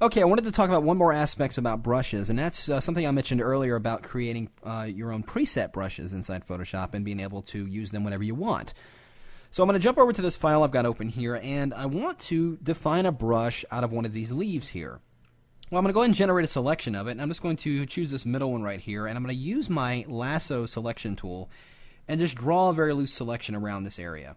Okay, I wanted to talk about one more aspect about brushes, and that's something I mentioned earlier about creating your own preset brushes inside Photoshop and being able to use them whenever you want. So I'm going to jump over to this file I've got open here, and I want to define a brush out of one of these leaves here. Well, I'm going to go ahead and generate a selection of it, and I'm just going to choose this middle one right here, and I'm going to use my lasso selection tool and just draw a very loose selection around this area.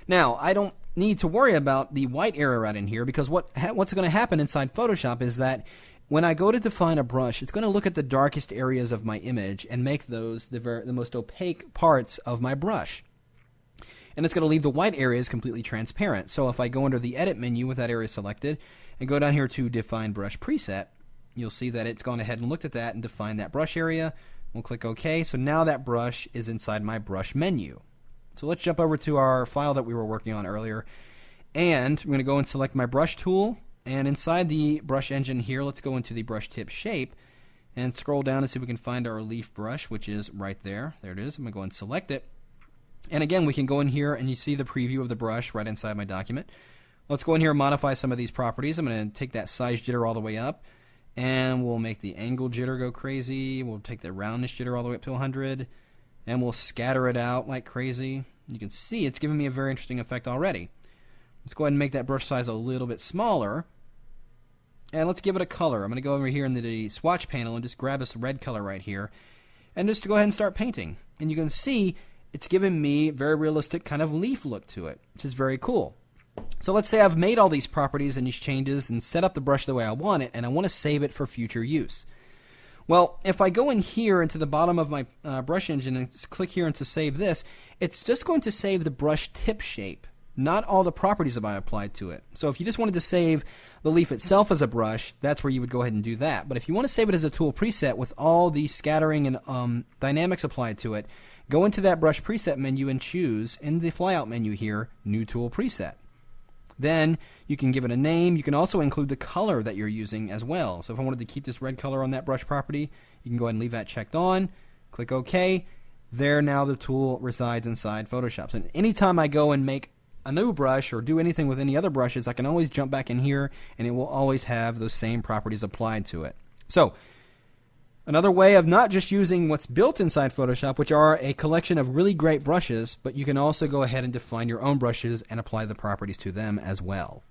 Now, I don't need to worry about the white area right in here, because what's going to happen inside Photoshop is that when I go to define a brush, it's going to look at the darkest areas of my image and make those the most opaque parts of my brush. And it's going to leave the white areas completely transparent. So if I go under the Edit menu with that area selected and go down here to Define Brush Preset, you'll see that it's gone ahead and looked at that and defined that brush area. We'll click OK. So now that brush is inside my brush menu. So let's jump over to our file that we were working on earlier. And I'm going to go and select my brush tool. And inside the brush engine here, let's go into the brush tip shape and scroll down and see if we can find our leaf brush, which is right there. There it is. I'm going to go and select it. And again, we can go in here and you see the preview of the brush right inside my document. Let's go in here and modify some of these properties. I'm going to take that size jitter all the way up, and we'll make the angle jitter go crazy. We'll take the roundness jitter all the way up to 100, and we'll scatter it out like crazy. You can see it's giving me a very interesting effect already. Let's go ahead and make that brush size a little bit smaller, and let's give it a color. I'm going to go over here in the swatch panel and just grab this red color right here, and just to go ahead and start painting. And you can see it's giving me a very realistic kind of leaf look to it, which is very cool. So let's say I've made all these properties and these changes and set up the brush the way I want it, and I want to save it for future use. Well, if I go in here into the bottom of my brush engine and click here into save this, it's just going to save the brush tip shape, not all the properties that I applied to it. So if you just wanted to save the leaf itself as a brush, that's where you would go ahead and do that. But if you want to save it as a tool preset with all the scattering and dynamics applied to it, go into that brush preset menu and choose in the flyout menu here, New Tool Preset. Then you can give it a name. You can also include the color that you're using as well. So if I wanted to keep this red color on that brush property, you can go ahead and leave that checked on. Click OK. There now the tool resides inside Photoshop. So anytime I go and make a new brush or do anything with any other brushes, I can always jump back in here and it will always have those same properties applied to it. So another way of not just using what's built inside Photoshop, which are a collection of really great brushes, but you can also go ahead and define your own brushes and apply the properties to them as well.